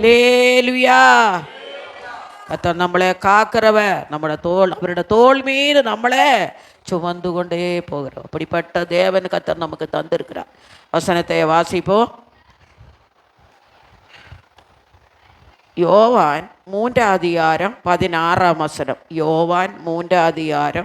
லேலுயா. கர்த்தர் நம்மளை காக்கிறவ, அவருடைய தோல் மீது நம்மளை சுமந்து கொண்டே போகிறோம். அப்படிப்பட்ட தேவன் கர்த்தர் நமக்கு தந்திருக்கிறார். வசனத்தை வாசிப்போம். யோவான் 3:16. யோவான் 3:16.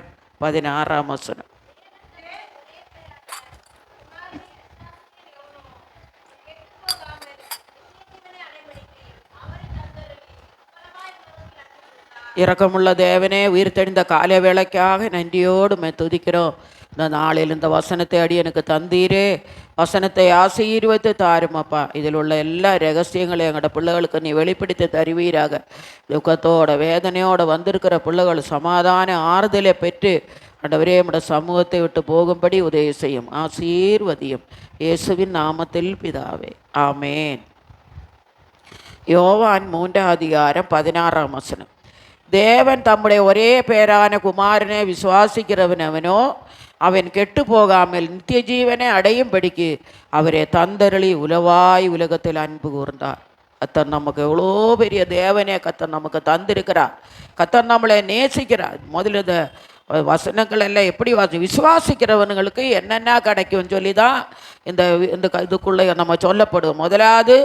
இரக்கமுள்ள தேவனே, உயிர்த்தெழுந்த காலவேளைக்காக நன்றியோடு துதிக்கிறோம். இந்த நாளில் இந்த வசனத்தை அடி எனக்கு தந்தீரே, வசனத்தை ஆசீர்வதித்து தாருமப்பா. இதில் உள்ள எல்லா ரகசியங்களையும் எங்களோட பிள்ளைகளுக்கு நீ வெளிப்படுத்தி தருவீராக. துக்கத்தோட வேதனையோடு வந்திருக்கிற பிள்ளைகள் சமாதான ஆறுதலை பெற்று ஆண்டவரே நம்முடைய சமூகத்தை விட்டு போகும்படி உதவி செய்யும், ஆசீர்வதியும். இயேசுவின் நாமத்தில் பிதாவே, ஆமேன். யோவான் 3:16. தேவன் தம்முடைய ஒரே பேரான குமாரனை விசுவாசிக்கிறவனவனோ அவன் கெட்டு போகாமல் நித்திய ஜீவனை அடையும்படிக்கு அவரை தந்தருளி உலகத்தில் அன்பு கூர்ந்தார். கர்த்தர் நமக்கு எவ்வளோ பெரிய தேவனே கர்த்தர் நமக்கு தந்திருக்கிறார். கர்த்தர் நம்மளை நேசிக்கிறார். முதல்ல இந்த வசனங்கள் எல்லாம் எப்படி விசுவாசிக்கிறவனுங்களுக்கு என்னென்ன கிடைக்கும்னு சொல்லி தான் இந்த இதுக்குள்ளே நம்ம சொல்லப்படுவோம். முதலாவது,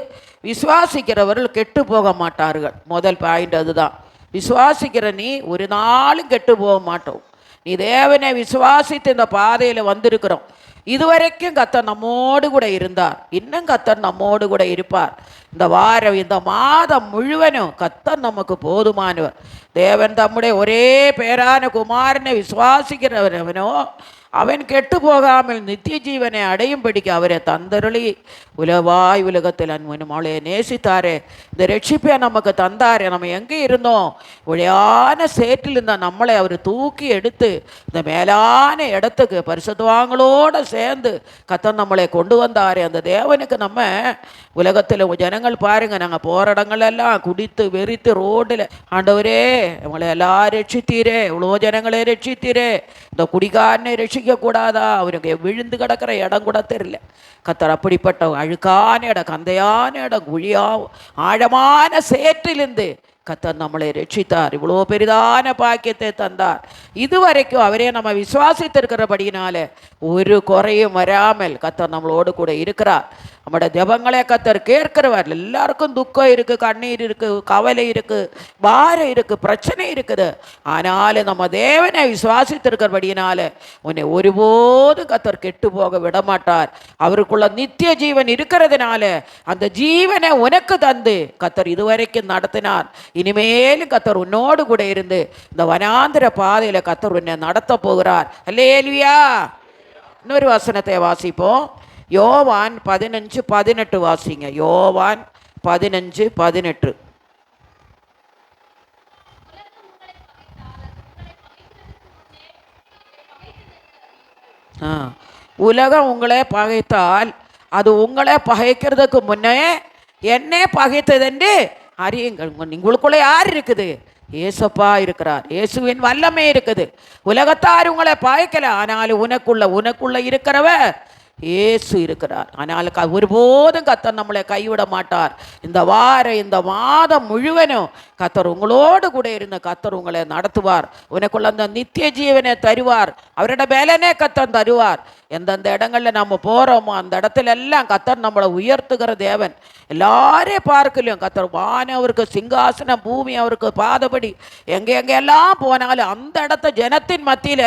விசுவாசிக்கிறவர்கள் கெட்டு போக மாட்டார்கள். முதல் பாயிண்ட் அதுதான். விசுவாசிக்கிற நீ ஒரு நாளும் கெட்டு போக மாட்டோம். நீ தேவனை விசுவாசித்து இந்த பாதையில் வந்திருக்கிறோம். இதுவரைக்கும் கர்த்தர் நம்மோடு கூட இருந்தார், இன்னும் கர்த்தர் நம்மோடு கூட இருப்பார். இந்த வாரம், இந்த மாதம் முழுவதும் கர்த்தர் நமக்கு போதுமானவர். தேவன் தம்முடைய ஒரே பேரான குமாரனை விசுவாசிக்கிறவனோ அவன் கெட்டு போகாமல் நித்திய ஜீவனை அடையும்படிக்கு அவரை தந்தருளி உலகத்தில் அன்புமாளே நேசித்தாரே. இந்த ரட்சிப்பை நமக்கு தந்தாரே. நம்ம எங்கே இருந்தோம்? ஒழியான சேற்றில் இருந்த நம்மளை அவர் தூக்கி எடுத்து இந்த மேலான இடத்துக்கு பரிசுத்தவான்களோடு சேர்ந்து கர்த்தர் நம்மளை கொண்டு வந்தாரே. அந்த தேவனுக்கு நம்ம உலகத்தில் ஜனங்கள் பாருங்க, நாங்கள் போகிற இடங்களெல்லாம் குடித்து வெறித்து ரோடில், ஆண்டவரே நம்மளை எல்லாம் ரட்சித்தீரே, இவ்வளோ ஜனங்களை ரட்சித்தீரே, இந்த குடிகாரனை ரட்சிக்கக்கூடாதா? அவனுக்கு விழுந்து கிடக்கிற இடம் கூட தெரியல. கர்த்தர் அப்படிப்பட்ட அழுக்கான இடம், கந்தையான இடம், குழியா ஆழமான சேற்றிலிருந்து கர்த்தர் நம்மளை ரட்சித்தார். இவ்வளோ பெரிதான பாக்கியத்தை தந்தார். இதுவரைக்கும் அவரே நம்ம விசுவாசித்திருக்கிறபடியினால ஒரு குறையும் வராமல் கர்த்தர் நம்மளோடு கூட இருக்கிறார். நம்மளோட ஜெபங்களை கர்த்தர் கேட்கிறவர். எல்லாருக்கும் துக்கம் இருக்குது, கண்ணீர் இருக்குது, கவலை இருக்குது, பாரம் இருக்குது, பிரச்சனை இருக்குது. ஆனாலும் நம்ம தேவனை விசுவாசித்திருக்கிறபடியினால உன்னை ஒருபோதும் கர்த்தர் கெட்டு போக விட மாட்டார். அவருக்குள்ள நித்திய ஜீவன் இருக்கிறதுனால அந்த ஜீவனை உனக்கு தந்து கர்த்தர் இதுவரைக்கும் நடத்தினார். இனிமேலும் கர்த்தர் உன்னோடு கூட இருந்து இந்த வனாந்திர பாதையில் கர்த்தர் உன்னை நடத்த போகிறார். அல்லேலூயா. இன்னொரு வசனத்தை வாசிப்போம். யோவான் 15:18 வாசிங்க. யோவான் 15:18. உலகம் உங்களை பகைத்தால் அது உங்களை பகைக்கிறதுக்கு முன்னே என்னே பகைத்ததென்று அறியுங்கள். உங்களுக்குள்ளே யார் இருக்குது? ஏசப்பா இருக்கிறார். இயேசுவின் வல்லமை இருக்குது. உலகத்தார் உங்களை பகைக்கல, ஆனாலும் உனக்குள்ள இருக்கிறவ இயேசு இருக்கிறார். ஆனால் ஒருபோதும் கர்த்தர் நம்மளை கைவிட மாட்டார். இந்த வாரம், இந்த மாதம் முழுவதும் கர்த்தர் உங்களோடு கூட இருந்த கர்த்தர் உங்களை நடத்துவார். உனக்குள்ள அந்த நித்திய ஜீவனை தருவார். அவரோட பலனே கர்த்தர் தருவார். எந்தெந்த இடங்களில் நம்ம போகிறோமோ அந்த இடத்துல எல்லாம் கர்த்தர் நம்மளை உயர்த்துகிற தேவன். எல்லாரையும் பார்க்கலையும் கர்த்தர் வானம் அவருக்கு சிங்காசனம், பூமி அவருக்கு பாதபடி. எங்கெல்லாம் போனாலும் அந்த இடத்த ஜனத்தின் மத்தியில்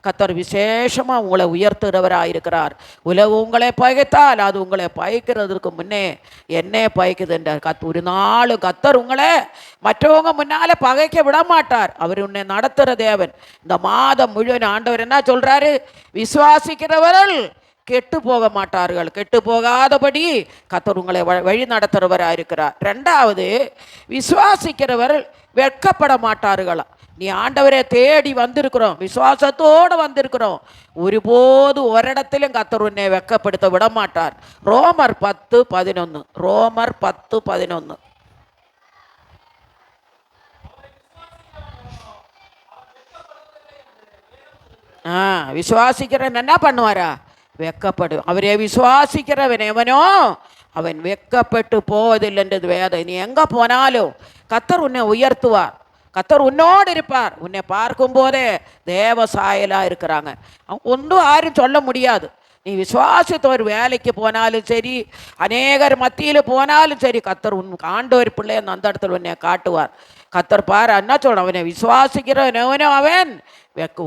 கர்த்தர் விசேஷமாக உங்களை உயர்த்துகிறவராயிருக்கிறார். உலகம் உங்களை பகைத்தால் அது உங்களை பகைக்கிறதுக்கு முன்னே என்னே பகைக்குதுன்றார். ஒரு நாள் கர்த்தர் உங்களை மற்றவங்க முன்னால பகைக்க விட மாட்டார். அவர் உன்னை நடத்துகிற தேவன். இந்த மாதம் முழுவதும் ஆண்டவர் என்ன சொல்றாரு? விசுவாசிக்கிறவர்கள் கெட்டு போக மாட்டார்கள். கெட்டு போகாதபடி கர்த்தர் உங்களை வழி நடத்துகிறவராக இருக்கிறார். ரெண்டாவது, விசுவாசிக்கிறவர்கள் வெட்கப்பட மாட்டார்களாம். நீ ஆண்டவரை தேடி வந்திருக்கிறோம், விசுவாசத்தோடு வந்திருக்கிறோம். ஒருபோது ஒரு இடத்திலும் கர்த்தர் உன்னை வெட்கப்படுத்த விட மாட்டார். ரோமர் 10:11. ரோமர் 10:11. விசுவாசிக்கிறவன் என்ன பண்ணுவாரா? வெட்கப்படும். அவரே விசுவாசிக்கிறவன் எவனோ அவன் வெட்கப்பட்டு போவதில்லைன்றது வேதம். நீ எங்கே போனாலும் கர்த்தர் உன்னை உயர்த்துவார், கர்த்தர் உன்னோடு இருப்பார். உன்னை பார்க்கும் போதே தேவ சாயலா இருக்கிறாங்க. ஒன்றும் யாரும் சொல்ல முடியாது. நீ விசுவாசித்த ஒரு வேலைக்கு போனாலும் சரி, அநேகர் மத்தியில் போனாலும் சரி, கர்த்தர் உன் ஆண்டவர் பிள்ளை அந்த இடத்துல உன்னை காட்டுவார். கர்த்தர் பாரு என்ன சொல்ற, அவனை விசுவாசிக்கிறவனோ அவன்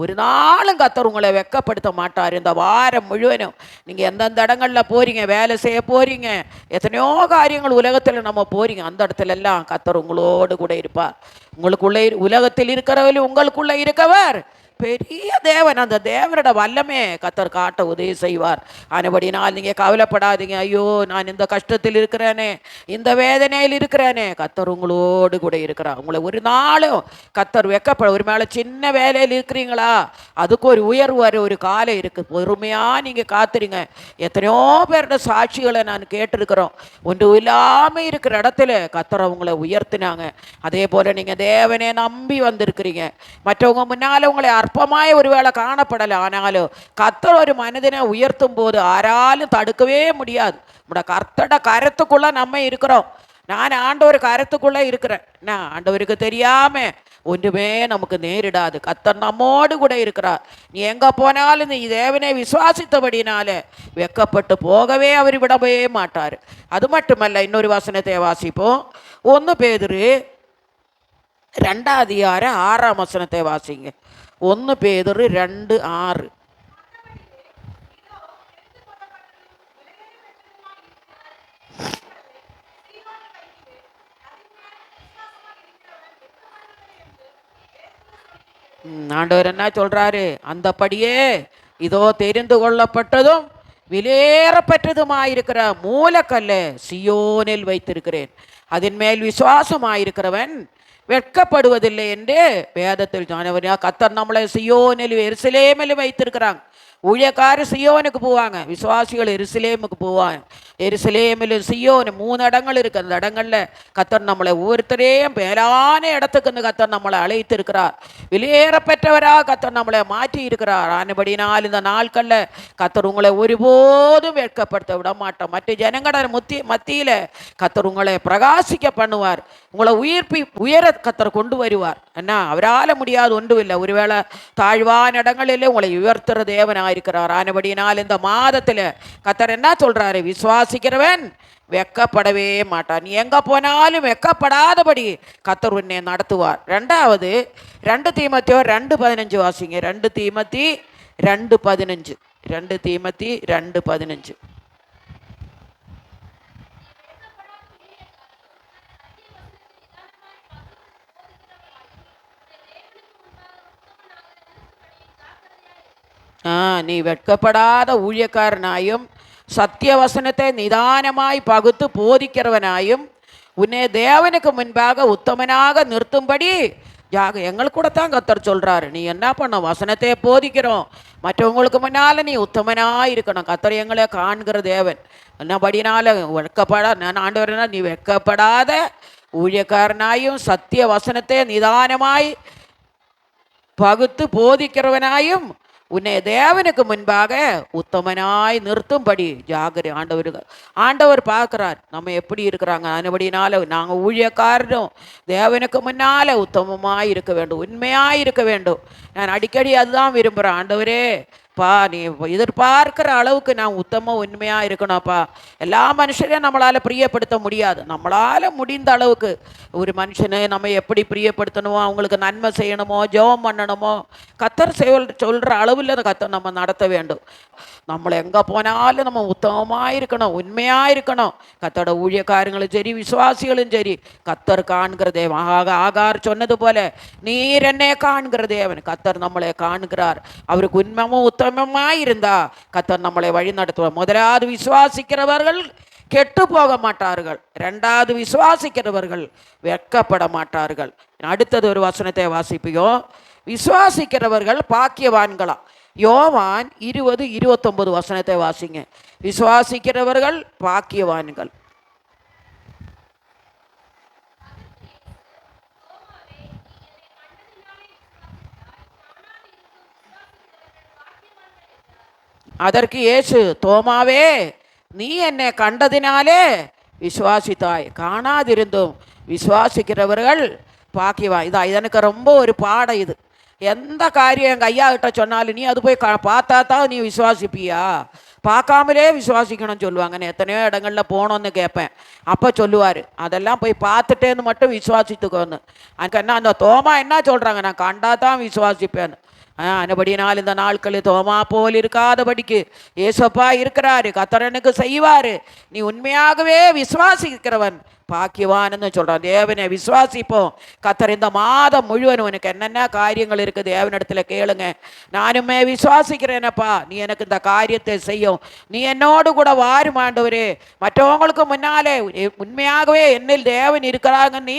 ஒரு நாளும் கர்த்தர் உங்களை வெட்கப்படுத்த மாட்டார். இந்த வாரம் முழுவதும் நீங்கள் எந்தெந்த இடங்களில் போகிறீங்க, வேலை செய்ய போகிறீங்க, எத்தனையோ காரியங்கள் உலகத்தில் நம்ம போகிறீங்க, அந்த இடத்துல எல்லாம் கர்த்தர் உங்களோடு கூட இருப்பார். உங்களுக்குள்ளே உலகத்தில் இருக்கிறவர்கள் உங்களுக்குள்ளே இருக்கவர் பெரிய தேவன். அந்த தேவனோட வல்லமே கர்த்தர் காட்ட உதவி செய்வார். ஆனபடினால் நீங்கள் கவலைப்படாதீங்க. ஐயோ நான் இந்த கஷ்டத்தில் இருக்கிறேனே, இந்த வேதனையில் இருக்கிறேனே, கர்த்தர் உங்களோடு கூட இருக்கிறார். உங்களை ஒரு நாளும் கர்த்தர் வெட்கப்பட. ஒரு மேலே சின்ன வேலையில் இருக்கிறீங்களா, அதுக்கு ஒரு உயர்வு வர ஒரு காலம் இருக்குது. பொறுமையாக நீங்கள் காத்துறீங்க. எத்தனையோ பேரோட சாட்சிகளை நான் கேட்டிருக்கிறோம். ஒன்று இல்லாமல் இருக்கிற இடத்துல கர்த்தர் அவங்கள உயர்த்தினாங்க. அதே போல் நீங்கள் தேவனே நம்பி வந்திருக்கிறீங்க. மற்றவங்க முன்னால் உங்களை அற்பமாய் ஒருவேளை காணப்படலை, ஆனாலும் கர்த்தர் ஒரு மனிதனை உயர்த்தும் போது ஆராலும் தடுக்கவே முடியாது. நம்மட கர்த்தரோட கருத்துக்குள்ள நம்ம இருக்கிறோம். நான் ஆண்டவர் கருத்துக்குள்ள இருக்கிறேன். நான் ஆண்டவருக்கு தெரியாம ஒன்றுமே நமக்கு நேரிடாது. கர்த்தர் நம்மோடு கூட இருக்கிறார். நீ எங்க போனாலும் நீ தேவனை விசுவாசித்தபடினால வெட்கப்பட்டு போகவே அவர் விடவே மாட்டார். அது மட்டுமல்ல, இன்னொரு வசனத்தை வாசிப்போம். 1 பேதுரு 2:6 வாசிங்க. 1 பேதுரு 2:6. ஆண்டவர் என்ன சொல்றாரு, அந்தபடியே இதோ தெரிந்து கொள்ளப்பட்டதும் விலையேறப்பட்டதுமாயிருக்கிற மூலக்கல்ல சியோனில் வைத்திருக்கிறேன், அதன் மேல் விசுவாசமாயிருக்கிறவன் வெட்கப்படுவதில்லை என்று வேதத்தில் சொன்னவர். கர்த்தர் நம்மளை சியோனில் எருசலேமில் வைத்திருக்கிறாங்க. ஊழியக்காரர் சியோனுக்கு போவாங்க, விசுவாசிகள் எருசலேமுக்கு போவாங்க. எருசலேமில் சியோன் 3 இடங்கள் இருக்குது. அந்த இடங்களில் கர்த்தர் நம்மளை ஒவ்வொருத்தரையும் மேலான இடத்துக்கு கர்த்தர் நம்மளை அழைத்து இருக்கிறார். வெளியேறப்பெற்றவராக கர்த்தர் நம்மளை மாற்றி இருக்கிறார். ஆனபடினால் இந்த நாட்களில் கர்த்தர் உங்களை ஒருபோதும் வெட்கப்படுத்த விட மாட்டோம். மற்ற ஜனங்கள மத்தியில் கர்த்தர் உங்களை பிரகாசிக்க பண்ணுவார். உங்களை உயர கர்த்தர் கொண்டு வருவார். என்ன அவரால் முடியாது ஒன்றும் இல்லை. ஒருவேளை தாழ்வான இடங்களிலே உங்களை உயர்த்துற தேவனாயிருக்கிறார். ஆனபடினால் இந்த மாதத்தில் கர்த்தர் என்ன சொல்றாரு, விசுவாசிக்கிறவன் வெட்கப்படவே மாட்டான். நீ எங்க போனாலும் வெட்கப்படாதபடி கர்த்தர் உன்னை நடத்துவார். 2வது 2 தீமோத்தேயு 2:15 வாசிங்க. 2 தீமோத்தி 2:15. 2 தீமோத்தி 2:15. நீ வெட்கப்படாத ஊழியக்காரனாயும் சத்திய வசனத்தை நிதானமாய் பகுத்து போதிக்கிறவனாயும் உன்னை தேவனுக்கு முன்பாக உத்தமனாக நிறுத்தும்படி எங்களுக்கு கூட தான் கர்த்தர் சொல்கிறாரு. நீ என்ன பண்ண, வசனத்தை போதிக்கிறோம், மற்றவங்களுக்கு முன்னால் நீ உத்தமனாக இருக்கணும். கர்த்தர் எங்களை காண்கிற தேவன். என்னபடினால நான் ஆண்டவர்னா நீ வெட்கப்படாத ஊழியக்காரனாயும் சத்திய வசனத்தை நிதானமாய் பகுத்து போதிக்கிறவனாயும் உன்னை தேவனுக்கு முன்பாக உத்தமனாய் நிறுத்தும்படி ஜாகிரதை. ஆண்டவர் பார்க்குறார் நம்ம எப்படி இருக்கிறாங்க. அதுபடினால நாங்கள் ஊழியக்காரரும் தேவனுக்கு முன்னால் உத்தமமாக இருக்க வேண்டும், உண்மையாக இருக்க வேண்டும். நான் அடிக்கடி அதுதான் விரும்புகிறேன். ஆண்டவரே நீ எதிர்பார்க்கிற அளவுக்கு நான் உத்தமம் உண்மையாக இருக்கணும்ப்பா. எல்லா மனுஷனையும் நம்மளால் பிரியப்படுத்த முடியாது. நம்மளால் முடிந்த அளவுக்கு ஒரு மனுஷனை நம்ம எப்படி பிரியப்படுத்தணுமோ, அவங்களுக்கு நன்மை செய்யணுமோ, ஜெபம் பண்ணணுமோ, கர்த்தர் சொல்கிற அளவில் அந்த கர்த்தர் நம்ம நடத்த வேண்டும். நம்மளை எங்கே போனாலும் நம்ம உத்தமமாக இருக்கணும், உண்மையாக இருக்கணும். கர்த்தரோட ஊழியக்காரங்களும் சரி, விசுவாசிகளும் சரி, கர்த்தர் காண்கிற தேவன். ஆகார் சொன்னது போல நீர் என்னை காண்கிற தேவன். கர்த்தர் நம்மளை காண்கிறார். அவருக்கு உண்மையும் உத்தமமாக இருந்தா கர்த்தர் நம்மளை வழி நடத்துவார். முதலாவது விசுவாசிக்கிறவர்கள் கெட்டு போக மாட்டார்கள். 2வது விசுவாசிக்கிறவர்கள் வெட்கப்பட மாட்டார்கள். அடுத்தது ஒரு வசனத்தை வாசிப்போம். விசுவாசிக்கிறவர்கள் பாக்கியவான்களா. யோவான் 20:29 வசனத்தை வாசிங்க. விசுவாசிக்கிறவர்கள் பாக்கியவான்கள். அதற்கு இயேசு, தோமாவே நீ என்னை கண்டதினாலே விசுவாசித்தாய், காணாதிருந்தும் விசுவாசிக்கிறவர்கள் பாக்கியவான். இது எனக்கு ரொம்ப ஒரு பாடம். இது எந்த காரியம் எங்கள் ஐயா கிட்ட சொன்னாலும் நீ அது போய் பார்த்தா தான் நீ விசுவாசிப்பியா, பார்க்காமலே விசுவாசிக்கணும்னு சொல்லுவாங்க. நான் எத்தனையோ இடங்களில் போனோன்னு கேட்பேன். அப்போ சொல்லுவார், அதெல்லாம் போய் பார்த்துட்டேன்னு மட்டும் விசுவாசித்துக்கோன்னு. அதுக்கு என்ன அந்த தோமா என்ன சொல்கிறாங்க, நான் கண்டா தான் விசுவாசிப்பேன்னு. அதுபடினால் இந்த நாட்களில் தோமா போல் இருக்காதபடிக்கு ஏசப்பா இருக்கிறாரு, கத்தரனுக்கு செய்வார். நீ உண்மையாகவே விசுவாசிக்கிறவன் பாக்கியவான்னு சொல்கிறான். தேவனை விசுவாசிப்போம். கத்தர் இந்த மாதம் முழுவதும் உனக்கு என்னென்ன காரியங்கள் இருக்குது தேவனிடத்தில் கேளுங்க. நானுமே விசுவாசிக்கிறேனப்பா, நீ எனக்கு இந்த காரியத்தை செய்யும், நீ என்னோடு கூட வாரும் ஆண்டவரே. மற்றவங்களுக்கு முன்னாலே உண்மையாகவே என்னில் தேவன் இருக்கிறாங்க நீ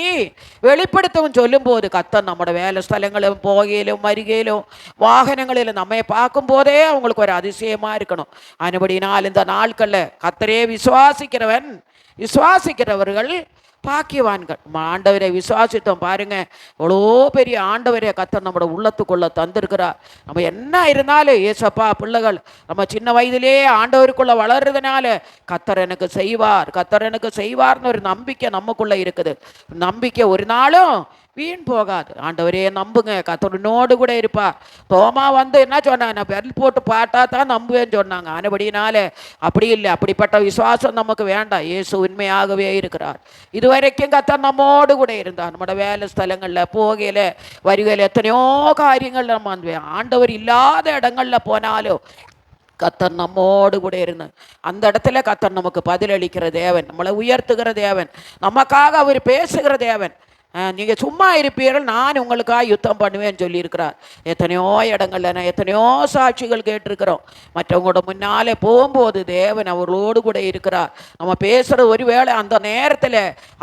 வெளிப்படுத்தவும் சொல்லும்போது கத்தர் நம்மளோட வேலை ஸ்தலங்களும் போகையிலும் வருகையிலும் வாகனங்களிலும் நம்மை பார்க்கும் போதே அவங்களுக்கு ஒரு அதிசயமாக இருக்கணும். அதுபடினால் இந்த நாட்களில் கத்தரே விசுவாசிக்கிறவர்கள் பாக்கியவான்கள். நம்ம ஆண்டவரை விசுவாசித்தோம் பாருங்க, எவ்வளோ பெரிய ஆண்டவரை கத்தர் நம்மளோட உள்ளத்துக்குள்ள தந்திருக்கிறார். நம்ம என்ன இருந்தாலும் ஏசப்பா பிள்ளைகள் நம்ம சின்ன வயதிலே ஆண்டவருக்குள்ள வளர்றதுனால கத்தர் எனக்கு செய்வார்னு ஒரு நம்பிக்கை நமக்குள்ள இருக்குது. நம்பிக்கை ஒரு நாளும் வீண் போகாது. ஆண்டவரே நம்புங்க, கத்தருனோடு கூட இருப்பார். தோமா என்ன சொன்னாங்க, நான் பெரல் போட்டு பாட்டா தான் நம்புவேன்னு சொன்னாங்க. ஆனபடினால அப்படி இல்லை, அப்படிப்பட்ட விசுவாசம் நமக்கு வேண்டாம். இயேசு உண்மையாகவே இருக்கிறார். இதுவரைக்கும் கத்தர் நம்மோடு கூட இருந்தார். நம்மளோட வேலை ஸ்தலங்களில் போகையில் வருகையில் எத்தனையோ காரியங்கள் நம்ம ஆண்டவர் இல்லாத இடங்களில் போனாலும் கத்தர் நம்மோடு கூட இருந்து அந்த இடத்துல கத்தர் நமக்கு பதிலளிக்கிற தேவன், நம்மளை உயர்த்துகிற தேவன், நமக்காக அவர் பேசுகிற தேவன். நீங்கள் சும்மா இருப்பீர்கள், நான் உங்களுக்காக யுத்தம் பண்ணுவேன்னு சொல்லியிருக்கிறார். எத்தனையோ இடங்களில் நான் எத்தனையோ சாட்சிகள் கேட்டிருக்கிறோம். மற்றவங்களோட முன்னாலே போகும்போது தேவன் அவர்களோடு கூட இருக்கிறார். நம்ம பேசுகிற ஒரு வேளை அந்த நேரத்தில்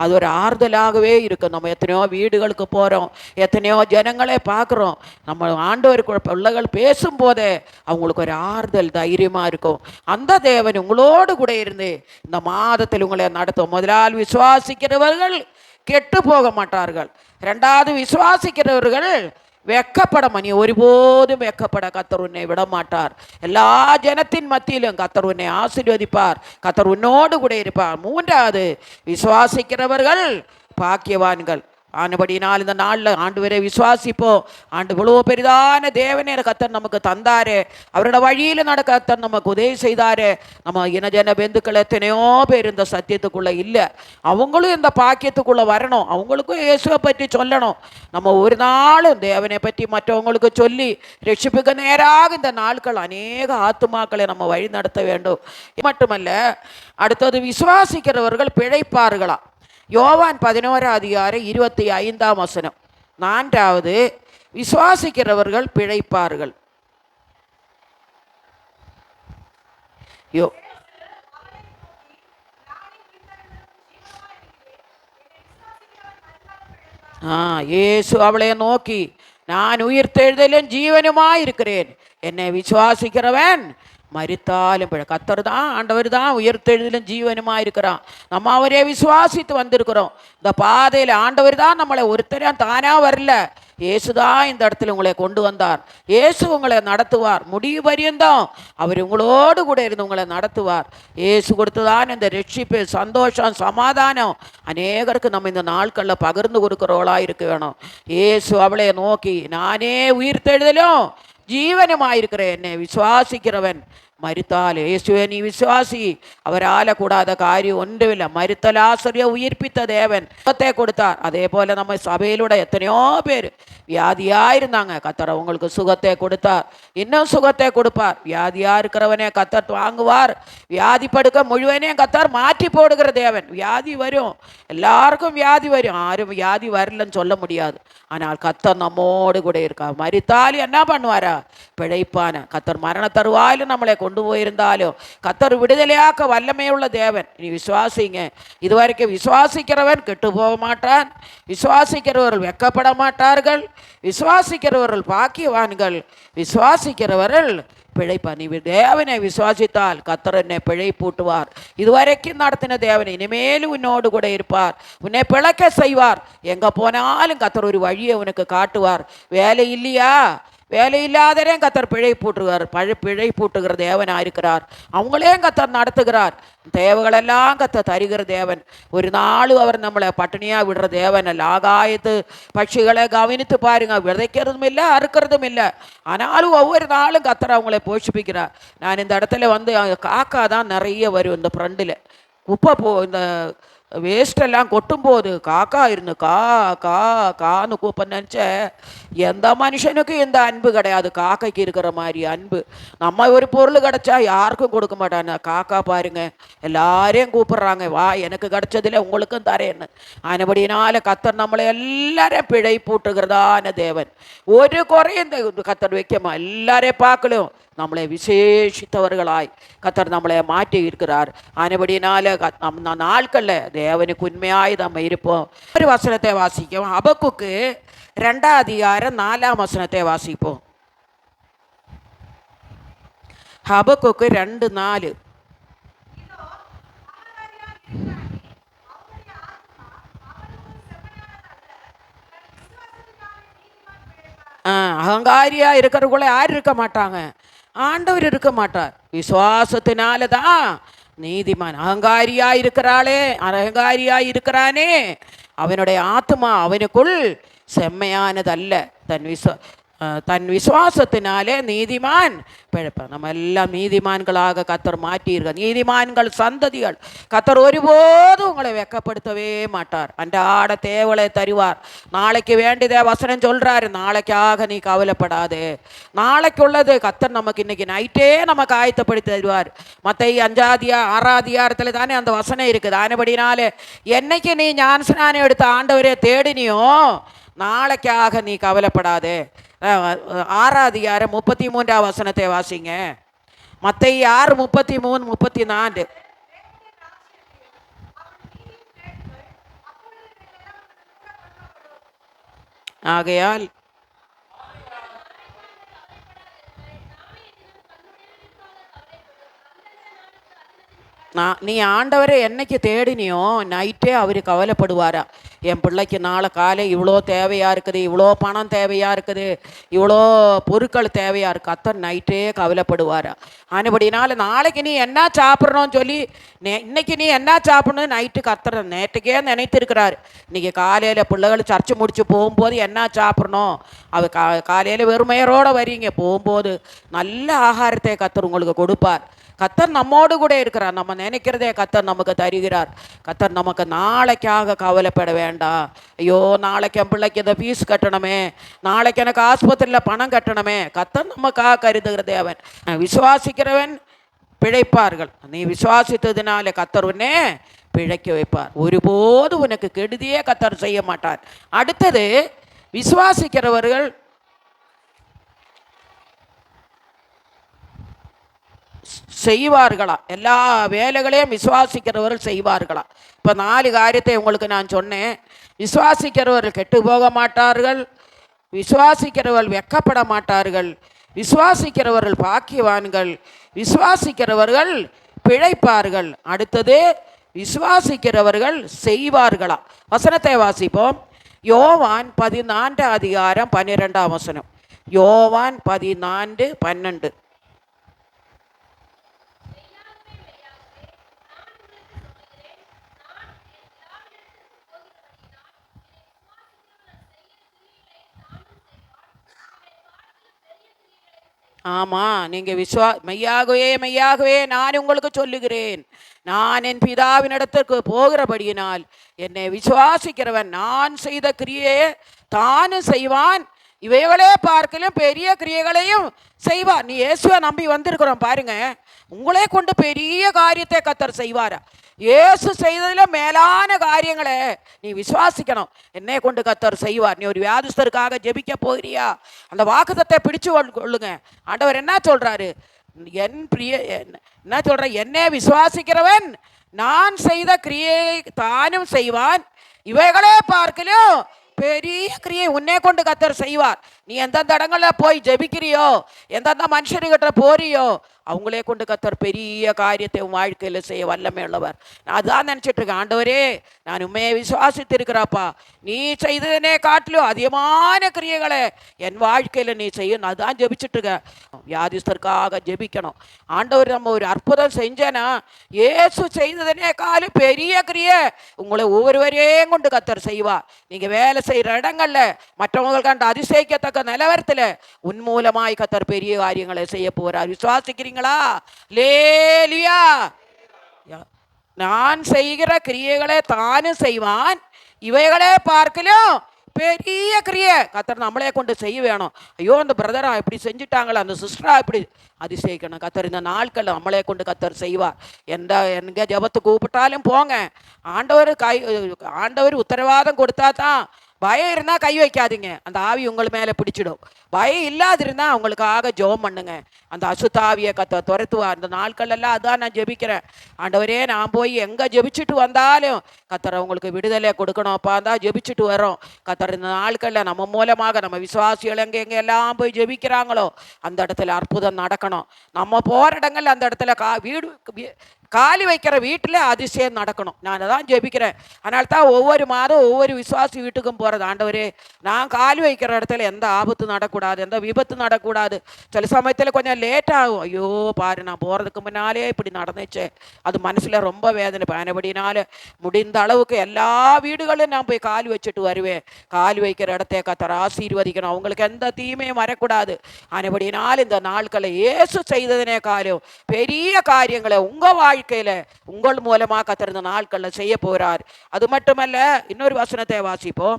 அது ஒரு ஆறுதலாகவே இருக்கும். நம்ம எத்தனையோ வீடுகளுக்கு போகிறோம், எத்தனையோ ஜனங்களே பார்க்குறோம். நம்ம ஆண்டவருக்கு பிள்ளைகள் பேசும்போதே அவங்களுக்கு ஒரு ஆறுதல் தைரியமாக இருக்கும். அந்த தேவன் உங்களோடு கூட இருந்து இந்த மாதத்தில் உங்களை நடத்தும். முதலால் விசுவாசிக்கிறவர்கள் கெட்டு போக மாட்டார்கள். ரெண்டாவது விசுவாசிக்கிறவர்கள் வெக்கப்பட நீ ஒருபோதும் வெக்கப்பட கத்தர் உன்னை விட மாட்டார். எல்லா ஜனத்தின் மத்தியிலும் கத்தர் உன்னை ஆசீர்வதிப்பார், கத்தர் உன்னோடு கூட இருப்பார். மூன்றாவது விசுவாசிக்கிறவர்கள் பாக்கியவான்கள். ஆனபடினால் இந்த நாளில் ஆண்டவரை விசுவாசிப்போம். ஆண்டு இவ்வளோ பெரிதான தேவனே கத்தர் நமக்கு தந்தாரு, அவரோட வழியில் நடக்க கத்தர் நமக்கு உதவி செய்தாரு. நம்ம இனஜன பெந்துக்கள் எத்தனையோ பேர் இந்த சத்தியத்துக்குள்ளே இல்லை, அவங்களும் இந்த பாக்கியத்துக்குள்ளே வரணும், அவங்களுக்கும் இயேசுவை பற்றி சொல்லணும். நம்ம ஒரு நாளும் தேவனை பற்றி மற்றவங்களுக்கு சொல்லி ரட்சிப்புக்கு நேராக இந்த நாட்கள் அநேக ஆத்துமாக்களை நம்ம வழி நடத்த வேண்டும். மட்டுமல்ல, அடுத்தது விசுவாசிக்கிறவர்கள் பிழைப்பார்களா. யோவான் 11:25. நான்காவது விசுவாசிக்கிறவர்கள் பிழைப்பார்கள். இயேசு அவளை நோக்கி, நான் உயிர்த்தெழுதலும் ஜீவனுமாயிருக்கிறேன், என்னை விசுவாசிக்கிறவன் மரித்தாலும் கத்தர் தான், ஆண்டவர் தான் உயிர்த்தெழுதலும் ஜீவனுமாக இருக்கிறான். நம்ம அவரே விசுவாசித்து வந்திருக்கிறோம். இந்த பாதையில் ஆண்டவர் தான் நம்மளை ஒருத்தரையும் தானாக வரல, இயேசு தான் இந்த இடத்துல உங்களை கொண்டு வந்தார். இயேசு உங்களை நடத்துவார், முடிவு பரியந்தம் அவர் உங்களோடு கூட இருந்து உங்களை நடத்துவார். இயேசு கொடுத்துதான் இந்த ரட்சிப்பு, சந்தோஷம், சமாதானம் அநேகருக்கு நம்ம இந்த நாட்களில் பகிர்ந்து கொடுக்குறவளாக இருக்க வேணும். இயேசு அவளை நோக்கி, நானே உயிர்த்தெழுதலும் ஜீவனுமாயிருக்கிறேன், என்னை விசுவாசிக்கிறவன் மரித்தால், இயேசுவே நீ விசுவாசி, அவரால் கூடாத காரியம் ஒன்றுமில்லை. மரித்தல் ஆசிரிய உயிர்ப்பித்த தேவன் சுகத்தை கொடுத்தார். அதே போல் நம்ம சபையிலோட எத்தனையோ பேர் வியாதியாக இருந்தாங்க, கத்தர் அவங்களுக்கு சுகத்தை கொடுத்தார், இன்னும் சுகத்தை கொடுப்பார். வியாதியாக இருக்கிறவனே கத்தர் வாங்குவார், வியாதி படுக்க முழுவனே கத்தர் மாற்றி போடுகிற தேவன். வியாதி வரும், எல்லாருக்கும் வியாதி வரும், யாரும் வியாதி வரலன்னு சொல்ல முடியாது. ஆனால் கத்தர் நம்மோடு கூட இருக்கார். மரித்தாலும் என்ன பண்ணுவாரா, பிழைப்பான. கத்தர் மரண தருவாயிலும் நம்மளை கொண்டு போயிருந்தாலும் கத்தர் விடுதலையாக்க வல்லமையுள்ள தேவன். நீ விசுவாசிங்க. இதுவரைக்கும் விசுவாசிக்கிறவன் கெட்டு போக மாட்டான், விசுவாசிக்கிறவர்கள் வெக்கப்பட மாட்டார்கள், விசுவாசிக்கிறவர்கள் பாக்கியவான்கள், விசுவாசிக்கிறவர்கள் பிழைப்பார். நீ தேவனை விசுவாசித்தால் கத்தர் என்னை பிழைப்பூட்டுவார். இதுவரைக்கும் நடத்தின தேவனை இனிமேலும் உன்னோடு கூட இருப்பார், உன்னை பிழைக்க செய்வார். எங்கே போனாலும் கத்தர் ஒரு வழியை உனக்கு காட்டுவார். வேலை இல்லையா, வேலையில்லாதரையும் கத்தர் பிழை பூட்டுகிறார். பிழை பூட்டுகிற தேவனாக இருக்கிறார். அவங்களையும் கத்தர் நடத்துகிறார். தேவைகளெல்லாம் கத்தர் தருகிற தேவன். ஒரு நாளும் அவர் நம்மளை பட்டினியாக விடுற தேவன் அல்ல. ஆகாயத்து பட்சிகளை கவனித்து பாருங்க, விதைக்கிறதும் இல்லை, அறுக்கிறதும் இல்லை. ஆனாலும் ஒவ்வொரு நாளும் கத்தர் அவங்களை போஷிப்பிக்கிறார். நான் இந்த இடத்துல வந்து காக்கா தான் நிறைய வரும். இந்த ஃப்ரெண்டில் குப்பை இந்த வேஸ்டெல்லாம் கொட்டும்போது காக்கா இருந்து கா கா கான்னு கூப்ப நினச்ச. எந்த மனுஷனுக்கும் இந்த அன்பு கிடையாது காக்கைக்கு இருக்கிற மாதிரி அன்பு. நம்ம ஒரு பொருள் கிடச்சா யாருக்கும் கொடுக்க மாட்டாங்க. காக்கா பாருங்க எல்லாரையும் கூப்பிட்றாங்க, வா எனக்கு கிடைச்சதில்ல உங்களுக்கும் தரேன்னு. ஆனபடினால கத்தர் நம்மளை எல்லாரையும் பிழை பூட்டுகிறதான தேவன். ஒரு குறையும் இந்த கத்தர் வைக்கமா. எல்லாரையும் பார்க்கலும் நம்மளை விசேஷித்தவர்களாய் கத்தர் நம்மளை மாற்றி இருக்கிறார். ஆனபடினால நாட்களில் தேவனுக்கு உண்மையாய் நம்ம இருப்போம். ஒரு வசனத்தை வாசிக்கும். ஹபக்குக்கு 2ஆம் அதிகாரம் 4ஆம் வசனத்தை வாசிப்போம். ஹபக்குக்கு 2:4. அகங்காரியா இருக்கிறவங்கள யார் இருக்க மாட்டாங்க? ஆண்டவர் இருக்க மாட்டார். விசுவாசத்தினால தான் நீதிமான். அகங்காரியா இருக்கிறாளே, அகங்காரியா இருக்கிறானே, அவனுடைய ஆத்மா அவனுக்குள் செம்மையானதல்ல. தன் விசுவாசத்தினாலே நீதிமான் பிழைப்பான். நம்ம எல்லாம் நீதிமான்களாக கத்தர் மாற்றியிருக்க நீதிமான்கள் சந்ததிகள். கத்தர் ஒருபோதும் உங்களை வெக்கப்படுத்தவே மாட்டார். அன்றாட தேவலை தருவார். நாளைக்கு வேண்டியதே வசனம் சொல்கிறாரு, நாளைக்காக நீ கவலைப்படாது. நாளைக்கு உள்ளது கத்தர் நமக்கு இன்னைக்கு நைட்டே நமக்கு ஆயத்தப்படுத்தி தருவார். மத்தேயு 5ஆம் அதிகாரத்தில் தானே அந்த வசனம் இருக்குது. ஆனபடினாலே என்னைக்கு நீ ஞானஸ்நானம் எடுத்த ஆண்டவரே தேடினியோ நாளைக்காக நீ கவலைப்படாதே. 6ஆம் அதிகாரம் 33ஆம் வசனத்தை வாசிங்க. மத்தேயு 6:33-34. ஆகையால் நீ ஆண்டவரை என்னைக்கு தேடினியோ நைட்டே அவர் கவலைப்படுவாரா. என் பிள்ளைக்கு நாளை காலை இவ்வளோ தேவையாக இருக்குது, இவ்வளோ பணம் தேவையாக இருக்குது, இவ்வளோ பொருட்கள் தேவையாக இருக்குது. கத்தர் நைட்டே கவலைப்படுவாரா. ஆனபடினால நாளைக்கு நீ என்ன சாப்பிட்றோன்னு சொல்லி இன்னைக்கு நீ என்ன சாப்பிடணும் நைட்டு கத்தர் நேற்றுக்கே நினைத்திருக்கிறார். இன்றைக்கி காலையில் பிள்ளைகள் சர்ச்சை முடித்து போகும்போது என்ன சாப்பிட்ணும், அது காலையில் வெறுமையரோடு வரீங்க, போகும்போது நல்ல ஆகாரத்தை கத்தர் உங்களுக்கு கொடுப்பார். கத்தர் நம்மோடு கூட இருக்கிறார். நம்ம நினைக்கிறதே கத்தர் நமக்கு தருகிறார். கத்தர் நமக்கு நாளைக்காக கவலைப்பட வேண்டாம். ஐயோ நாளைக்கு என் பிள்ளைக்கு இந்த ஃபீஸ் கட்டணுமே, நாளைக்கு எனக்கு ஆஸ்பத்திரியில் பணம் கட்டணுமே. கத்தர் நமக்காக கருதுகிற தேவன். விசுவாசிக்கிறவன் பிழைப்பார்கள். நீ விசுவாசித்ததுனால கத்தர் உன்னே பிழைக்க வைப்பார். ஒருபோது உனக்கு கெடுதியே கத்தர் செய்ய மாட்டார். அடுத்தது விசுவாசிக்கிறவர்கள் செய்வார்களா? எல்லா வேலைகளையும் விசுவாசிக்கிறவர்கள் செய்வார்களா? இப்போ 4 காரியத்தை உங்களுக்கு நான் சொன்னேன். விசுவாசிக்கிறவர்கள் கெட்டு போக மாட்டார்கள், விசுவாசிக்கிறவர்கள் வெக்கப்பட மாட்டார்கள், விசுவாசிக்கிறவர்கள் பாக்கியவான்கள், விசுவாசிக்கிறவர்கள் பிழைப்பார்கள். அடுத்தது விசுவாசிக்கிறவர்கள் செய்வார்களா? வசனத்தை வாசிப்போம். யோவான் 14ஆம் அதிகாரம் 12ஆம் வசனம். யோவான் 14:12. ஆமாம், நீங்கள் மெய்யாகவே மெய்யாகவே நான் உங்களுக்கு சொல்லுகிறேன், நான் என் பிதாவினிடத்திற்கு போகிறபடியினால் என்னை விசுவாசிக்கிறவன் நான் செய்த கிரியையே தானும் செய்வான், இவைகளே பார்க்கலும் பெரிய கிரியைகளையும் செய்வார். நீ இயேசுவை நம்பி வந்திருக்கிறோம் பாருங்க, உங்களே கொண்டு பெரிய காரியத்தை கத்தர் செய்வாரா. இயேசு செய்ததில் மேலான காரியங்களை நீ விசுவாசிக்கணும். என்னை கொண்டு கத்தர் செய்வார். நீ ஒரு வியாதிஸ்தருக்காக ஜெபிக்க போகிறியா, அந்த வாக்குத்தத்தை பிடிச்சு கொள்ளுங்க. ஆண்டவர் என்ன சொல்றாரு? என்ன சொல்ற? என்னை விசுவாசிக்கிறவன் நான் செய்த கிரியை தானும் செய்வான், இவைகளே பார்க்கலும் பெரிய கிரியை உன்னை கொண்டு கத்தர் செய்வார். நீ எந்தெந்த இடங்கள்ல போய் ஜெபிக்கிறியோ, எந்தெந்த மனுஷருக்கிட்ட போறியோ, அவங்களே கொண்டு கத்தர் பெரிய காரியத்தை உன் வாழ்க்கையில் செய்ய வல்லமை உள்ளவர். நான் அதான் நினச்சிட்டு இருக்கேன், ஆண்டவரே நான் உண்மையை விசுவாசித்து இருக்கிறாப்பா, நீ செய்ததனே காட்டிலும் அதிகமான கிரியைகளை என் வாழ்க்கையில் நீ செய்யணும். அதுதான் ஜெபிச்சுட்டு இருக்க. வியாதிஸ்தருக்காக ஜெபிக்கணும். ஆண்டவர் நம்ம ஒரு அற்புதம் செஞ்சேன்னா, இயேசு செய்ததனே காலம் பெரிய கிரியை உங்களை ஒவ்வொருவரையும் கொண்டு கத்தர் செய்வார். நீங்கள் வேலை செய்கிற இடங்கள்ல மற்றவங்களுக்கு கண்டு அதிசயிக்கத்தக்க நிலவரத்தில் உன் மூலமாய் கத்தர் பெரிய காரியங்களை செய்ய போகிறார். விசுவாசிக்கிறீங்களா? லேலியா. நான் செய்கிற கிரியைகளை தானும் செய்வான், இவைகளே பார்க்கலும் பெரிய கிரியை கத்தர் நம்மளே கொண்டு செய்ய வேணும். ஐயோ அந்த பிரதரா இப்படி செஞ்சுட்டாங்களா, அந்த சிஸ்டரா இப்படி அதிசயிக்கணும். கத்தர் இந்த நாட்கள் நம்மளே கொண்டு கத்தர் செய்வார். எங்க ஜபத்து கூப்பிட்டாலும் போங்க. ஆண்டவர் உத்தரவாதம் கொடுத்தா தான். பயம் இருந்தால் கை வைக்காதீங்க, அந்த ஆவி உங்கள் மேலே பிடிச்சிடும். பயம் இல்லாதிருந்தால் அவங்களுக்காக ஜெபம் பண்ணுங்க. அந்த அசுத்தாவியை கத்த துரத்துவார். அந்த நாட்கள் எல்லாம் அதான் நான் ஜெபிக்கிறேன். ஆண்டவரே நான் போய் எங்கே ஜெபிச்சுட்டு வந்தாலும் கத்தர் அவங்களுக்கு விடுதலை கொடுக்கணும்ப்பா தான் ஜெபிச்சுட்டு வரோம். கத்தர் இந்த நாட்களில் நம்ம மூலமாக நம்ம விசுவாசிகள் எங்கே எல்லாம் போய் ஜெபிக்கிறாங்களோ அந்த இடத்துல அற்புதம் நடக்கணும். நம்ம போகிற இடங்கள் அந்த இடத்துல வீடு காலி வைக்கிற வீட்டில் அதிசயம் நடக்கணும். நான் தான் ஜெபிக்கிறேன். அதனால தான் ஒவ்வொரு மாதம் ஒவ்வொரு விசுவாசி வீட்டுக்கும் போகிறது. ஆண்டவரே நான் காலி வைக்கிற இடத்துல எந்த ஆபத்து நடக்கூடாது, எந்த விபத்து நடக்கூடாது. சில சமயத்தில் கொஞ்சம் லேட் ஆகும். ஐயோ பாரு நான் போகிறதுக்கு முன்னாலே இப்படி நடந்துச்சு, அது மனசில் ரொம்ப வேதனை. பயணப்படினால முடிந்த அளவுக்கு எல்லா வீடுகளும் நான் போய் காலி வச்சுட்டு வருவேன். காலி வைக்கிற இடத்தை கத்தர் ஆசீர்வதிக்கணும். அவங்களுக்கு எந்த தீமையும் வரக்கூடாது. ஆனபடினால் இந்த நாட்களை இயேசு செய்ததனே காலம் பெரிய காரியங்களை உங்கள் வாழ்க்கையில் உங்கள் மூலமாக கத்தர் இந்த நாட்களில் செய்ய போகிறார். அது மட்டுமல்ல, இன்னொரு வசனத்தை வாசிப்போம்.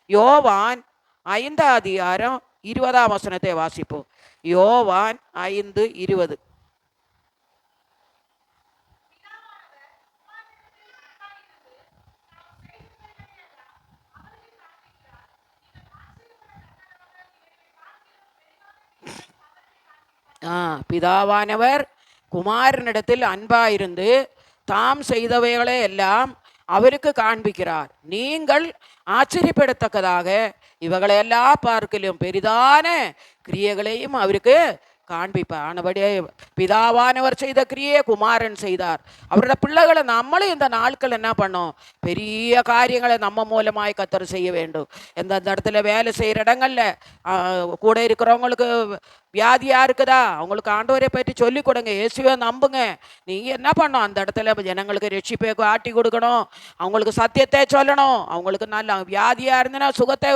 யோவான் 5:20 வாசிப்போம். யோவான் 5:20. பிதாவானவர் குமாரனிடத்தில் அன்பாயிருந்து தாம் செய்தவைகளை எல்லாம் அவருக்கு காண்பிக்கிறார். நீங்கள் ஆச்சரியப்படத்தக்கதாக இவைகளையெல்லாம் பார்க்கலும் பெரிதான கிரியைகளையும் அவருக்கு காண்பிப்பார். ஆனபடியே பிதாவானவர் செய்த கிரியை குமாரன் செய்தார். அவரோட பிள்ளைகளை நம்மளும் இந்த நாட்கள் என்ன பண்ணோம், பெரிய காரியங்களை நம்ம மூலமாய் கத்தர் செய்ய வேண்டும். எந்தெந்த இடத்துல வேலை செய்கிற இடங்கள்ல கூட இருக்கிறவங்களுக்கு வியாதியாக இருக்குதா, அவங்களுக்கு ஆண்டவரை பற்றி சொல்லிக் கொடுங்க. இயேசுவை நம்புங்க. நீங்கள் என்ன பண்ணணும், அந்த இடத்துல ஜனங்களுக்கு ரட்சிப்பை ஆட்டி கொடுக்கணும், அவங்களுக்கு சத்தியத்தை சொல்லணும். அவங்களுக்கு நல்ல வியாதியாக இருந்ததுன்னா சுகத்தை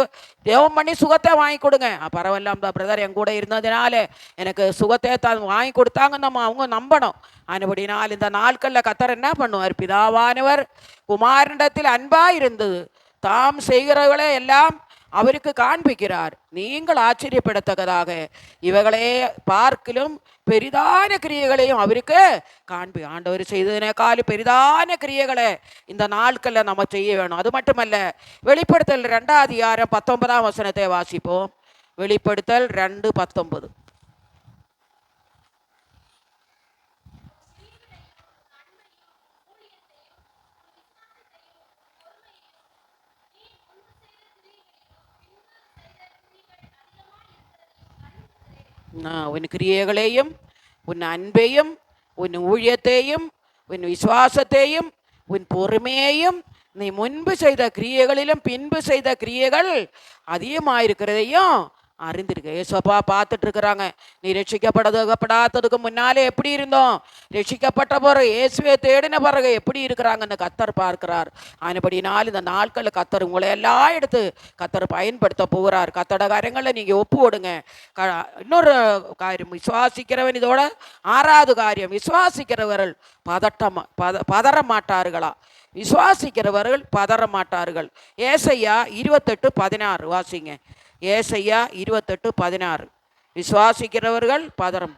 தேவம் பண்ணி சுகத்தை வாங்கி கொடுங்க. பரவாயில்ல அந்த பிரதர் என் கூட இருந்ததுனால எனக்கு சுகத்தை தான் வாங்கி கொடுத்தாங்க அவங்க நம்பணும். அதுபடினால் இந்த நாட்களில் கத்தர் என்ன பண்ணுவார், பிதாவானவர் குமாரனிடத்தில் அன்பாக இருந்தது தாம் செய்கிறவர்களே எல்லாம் அவருக்கு காண்பிக்கிறார். நீங்கள் ஆச்சரியப்படத்தக்கதாக இவைகளே பார்க்கிலும் பெரிதான கிரியைகளையும் அவருக்கு ஆண்டவர் செய்ததினே காலு பெரிதான கிரியைகளை இந்த நாட்களில் நம்ம செய்ய வேணும். அது மட்டுமல்ல, வெளிப்படுத்தல் 2:19 வாசிப்போம். வெளிப்படுத்தல் 2:19. உன் கிரியைகளையும் உன் அன்பையும் உன் ஊழியத்தையும் உன் விசுவாசத்தையும் உன் பொறுமையையும் நீ முன்பு செய்த கிரியைகளிலும் பின்பு செய்த கிரியைகள் அதிகமாயிருக்கிறதையும் அறிந்திருக்க. ஏசப்பா பார்த்துட்டு இருக்கிறாங்க. நீ ரட்சிக்கப்படாததுக்கு முன்னாலே எப்படி இருந்தோம், ரட்சிக்கப்பட்ட பிறகு இயேசுவை தேடின பிறகு எப்படி இருக்கிறாங்கன்னு கத்தர் பார்க்கிறார். ஆனபடினால் இந்த நாட்களில் கத்தர் உங்களை எல்லாம் எடுத்து கத்தர் பயன்படுத்த போகிறார். கத்தோட காரியங்களில் நீங்கள் ஒப்பு கொடுங்க. இன்னொரு காரியம், விசுவாசிக்கிறவன் இதோட 6வது காரியம், விசுவாசிக்கிறவர்கள் பதற மாட்டார்களா? விசுவாசிக்கிறவர்கள் பதற மாட்டார்கள். ஏசையா 28:16 வாசிங்க. ஏசையா 28:16. விசுவாசிக்கிறவர்கள் பதறம்.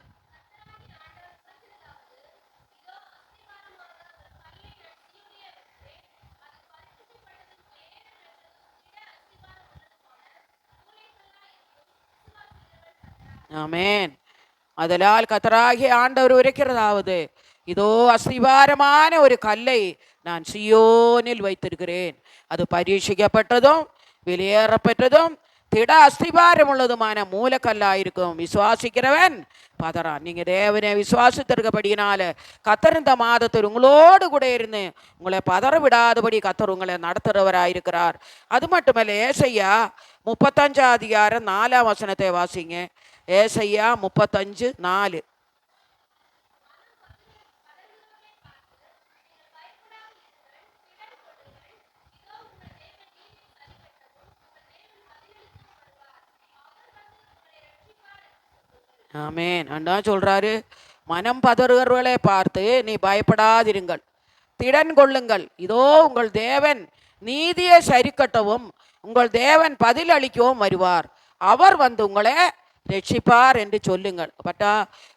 ஆமென். அதனால் கர்த்தராகிய ஆண்டவர் உரைக்கிறதாவது, இதோ அஸ்திபாரமான ஒரு கல்லை நான் சீயோனில் வைத்திருக்கிறேன், அது பரீட்சிக்கப்பட்டதும் வெளியேறப்பட்டதும் திட அஸ்திபாரமுள்ளதுமான மூலக்கல்லாயிருக்கும் விசுவாசிக்கிறவன் பதறான். நீங்கள் தேவனை விசுவாசித்திருக்கபடியினால கத்தர் இந்த மாதத்தில் உங்களோடு கூட இருந்து உங்களை பதற விடாதபடி கத்தர் உங்களை நடத்துகிறவராயிருக்கிறார். அது மட்டுமல்ல, ஏசையா 35:4 வாசிங்க. ஏசையா 35:4. ஆமேன். அதான் சொல்றாரு, மனம் பதறுகிறவர்களை பார்த்து நீ பயப்படாதிருங்கள், திடன் கொள்ளுங்கள், இதோ உங்கள் தேவன் நீதியை சரிக்கட்டவும் உங்கள் தேவன் பதில் அளிக்கவும் வருவார், அவர் வந்து உங்களை ரட்சிப்பார் என்று சொல்லுங்கள். பட்டா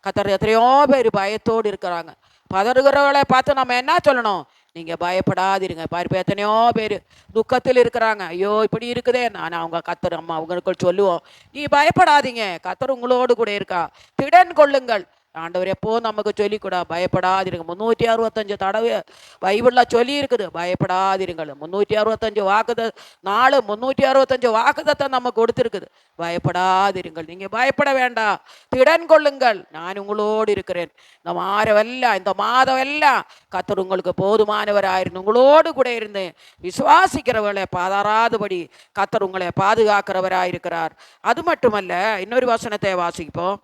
கத்தர் எத்தனையோ பேர் பயத்தோடு இருக்கிறாங்க. பதறுகிறவர்களை பார்த்து நம்ம என்ன சொல்லணும்? நீங்கள் பயப்படாதிருங்க. பாரு, எத்தனையோ பேர் துக்கத்தில் இருக்கிறாங்க. ஐயோ இப்படி இருக்குதே, நான் அவங்க கத்தர் அம்மா அவங்களுக்கு சொல்லுவோம், நீ பயப்படாதீங்க, கத்தர் உங்களோடு கூட இருக்கா, திடன் கொள்ளுங்கள். ஆண்டவர் எப்போ நமக்கு சொல்லிக்கூடா, பயப்படாதிருங்க. 365 தடவை பைபிளில் சொல்லி இருக்குது, பயப்படாதிருங்கள். 365 வாக்குத 365 வாக்குதத்தை நமக்கு கொடுத்துருக்குது. பயப்படாதிருங்கள், நீங்கள் பயப்பட வேண்டாம், திடன் கொள்ளுங்கள், நான் உங்களோடு இருக்கிறேன். இந்த மாதமெல்லாம் கத்தர் உங்களுக்கு போதுமானவராயிருந்து உங்களோடு கூட இருந்து விசுவாசிக்கிறவர்களை பதறாதபடி கத்தர் உங்களை பாதுகாக்கிறவராயிருக்கிறார். அது மட்டுமல்ல, இன்னொரு வசனத்தை வாசிப்போம்.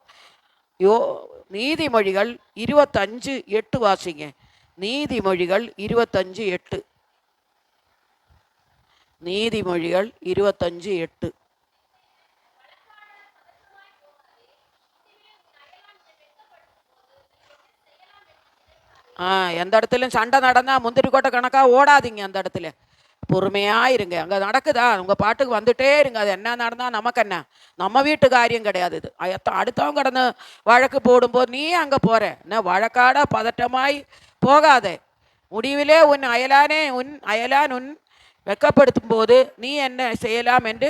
நீதிமொழிகள் 25:8 வாசிங்க. நீதிமொழிகள் 25:8. நீதிமொழிகள் 25:8. எந்த இடத்துலையும் சண்டை நடந்தால் முந்திரி கோட்டை கணக்காக ஓடாதீங்க. அந்த இடத்துல பொறுமையாக இருங்க. அங்கே நடக்குதா, உங்கள் பாட்டுக்கு வந்துட்டே இருங்க. அது என்ன நடந்தால் நமக்கு என்ன, நம்ம வீட்டு காரியம் கிடையாது. இது அடுத்தவங்க கடந்து வழக்கு போடும்போது நீ அங்கே போகிற என்ன, வழக்காட பதட்டமாய் போகாதே. முடிவிலே உன் அயலான் உன் வெட்கப்படுத்தும் போது நீ என்ன செய்யலாம் என்று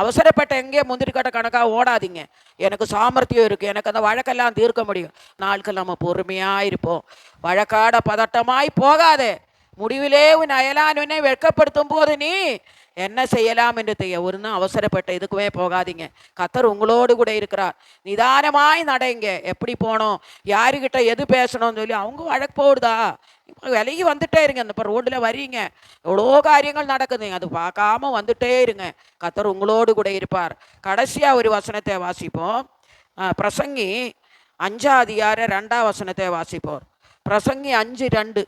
அவசரப்பட்ட எங்கே முந்திரி கட்ட கணக்காக ஓடாதீங்க. எனக்கு சாமர்த்தியம் இருக்குது, எனக்கு அந்த வழக்கெல்லாம் தீர்க்க முடியும். நாட்கள் நம்ம பொறுமையாக இருப்போம். வழக்காட பதட்டமாய் போகாதே. முடிவிலே உன் அயலான் உன்னை வெட்கப்படுத்தும் போது நீ என்ன செய்யலாம் என்று ஒருன்னு அவசரப்பட்ட இதுக்குவே போகாதீங்க. கத்தர் உங்களோடு கூட இருக்கிறார். நிதானமாய் நடைங்க. எப்படி போனோம், யாருக்கிட்ட எது பேசணும்னு சொல்லி அவங்க வழக்கு போடுதா, இப்போ விலகி வந்துட்டே இருங்க. இந்த இப்போ ரோட்டில் வரீங்க, எவ்வளோ காரியங்கள் நடக்குதுங்க, அது பார்க்காம வந்துட்டே இருங்க. கத்தர் உங்களோடு கூட இருப்பார். கடைசியாக ஒரு வசனத்தை வாசிப்போம். பிரசங்கி 5:2 வாசிப்போம். பிரசங்கி 5:2.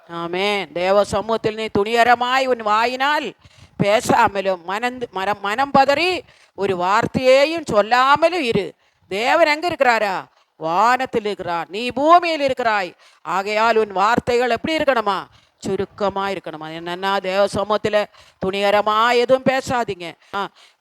ஆமென். தேவ சமூகத்தில் நீ துணிகரமாய் உன் வாயினால் பேசாமலும் மனம் பதறி ஒரு வார்த்தையையும் சொல்லாமலும் இரு. தேவன் எங்க இருக்கிறாரா? வானத்தில் இருக்கிறார், நீ பூமியில் இருக்கிறாய். ஆகையால் உன் வார்த்தைகள் எப்படி இருக்கணுமா? சுருக்கமாக இருக்கணுமா. என்னென்னா தேவ சமூகத்தில் துணிகரமாக எதுவும் பேசாதீங்க.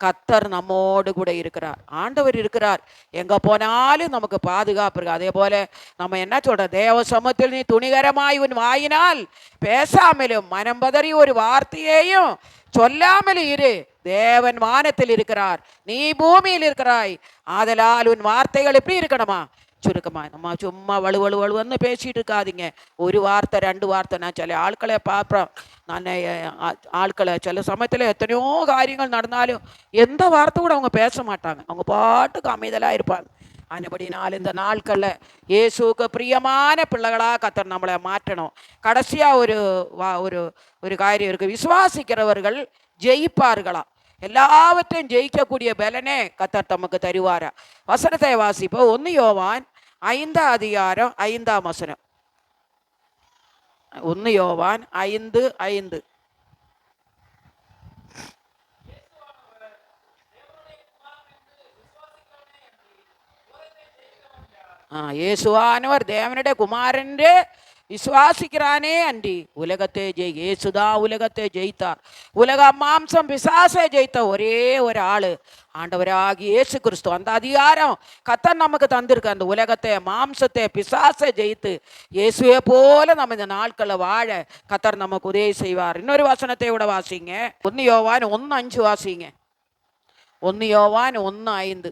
கத்தர் நம்மோடு கூட இருக்கிறார், ஆண்டவர் இருக்கிறார். எங்கே போனாலும் நமக்கு பாதுகாப்பு இருக்கு. அதே போல் நம்ம என்ன சொல்கிறோம், தேவ சமூகத்தில் நீ துணிகரமாய் உன் வாயினால் பேசாமலும் மனம் பதறி ஒரு வார்த்தையையும் சொல்லாமல் இரு. தேவன் வானத்தில் இருக்கிறார், நீ பூமியில் இருக்கிறாய். ஆதலால் உன் வார்த்தைகள் எப்படி இருக்கணுமா? சுருக்கமாக. நம்ம சும்மா வலுவலுன்னு பேசிகிட்டு இருக்காதீங்க. ஒரு வார்த்தை 2 வார்த்தை. நான் சில ஆட்களை பார்ப்பேன். நான் ஆட்களை சில சமயத்தில் எத்தனையோ காரியங்கள் நடந்தாலும் எந்த வார்த்தை கூட அவங்க பேச மாட்டாங்க, அவங்க பாட்டுக்கு அமைதலாக இருப்பாங்க. அதுபடினால் இந்த நாட்களில் இயேசுக்கு பிரியமான பிள்ளைகளாக கத்தர் நம்மளை மாற்றணும். கடைசியாக ஒரு காரியம் இருக்குது. விசுவாசிக்கிறவர்கள் ஜெயிப்பார்களா? எல்லாவற்றையும் ஜெயிக்கக்கூடிய பலனே கத்தர் தமக்கு தருவாரா? வசனத்தை வாசிப்போம். 1 யோவான் 5:5. 1 யோவான் 5:5. இயேசுவானவர் தேவனுடைய குமாரൻ്റെ விசுவாசிக்கிறானே அன்றி உலகத்தை இயேசுதான் உலகத்தை ஜெயித்தார். உலக மாம்சம் பிசாசை ஜெயித்த ஒரே ஒரு ஆளு ஆண்டவராகி இயேசு கிறிஸ்து. அந்த அதிகாரம் கர்த்தர் நமக்கு தந்திருக்கு. அந்த உலகத்தை மாம்சத்தை பிசாசை ஜெயித்து இயேசுவை போல நம்ம இந்த நாட்களில் வாழ கர்த்தர் நமக்கு உதவி செய்வார். இன்னொரு வசனத்தை விட வாசிங்க. 1 யோவான் 1:5 வாசிங்க. 1 யோவான் 1:5.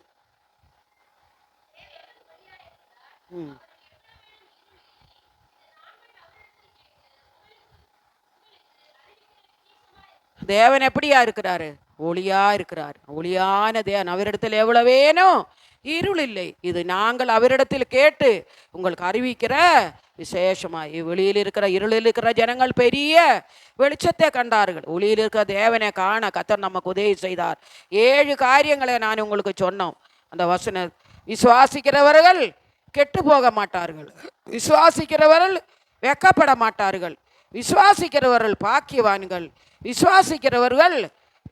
தேவன் எப்படியா இருக்கிறாரு? ஒளியா இருக்கிறார். ஒளியான தேவன். அவரிடத்தில் எவ்வளவு வேணும்? இருள் இல்லை. இது நாங்கள் அவரிடத்தில் கேட்டு உங்களுக்கு அறிவிக்கிற விசேஷமாய். வெளியில் இருக்கிற இருளில் இருக்கிற ஜனங்கள் பெரிய வெளிச்சத்தை கண்டார்கள். ஒளியில் இருக்கிற தேவனை காண கர்த்தர் நமக்கு உதவி செய்தார். 7 காரியங்களை நான் உங்களுக்கு சொன்னோம். அந்த வசன விசுவாசிக்கிறவர்கள் கெட்டு போக மாட்டார்கள், விசுவாசிக்கிறவர்கள் வெக்கப்பட மாட்டார்கள், விசுவாசிக்கிறவர்கள் பாக்கியவான்கள், விசுவாசிக்கிறவர்கள்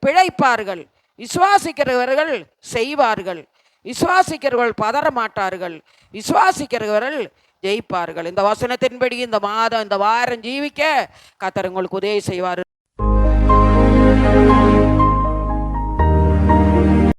பிழைப்பார்கள், விசுவாசிக்கிறவர்கள் செய்வார்கள், விசுவாசிக்கிறவர்கள் பதற மாட்டார்கள், விசுவாசிக்கிறவர்கள் ஜெயிப்பார்கள். இந்த வசனத்தின்படி இந்த மாதம் இந்த வாரம் ஜீவிக்க கர்த்தர் உங்களுக்கு உதவி செய்வார்.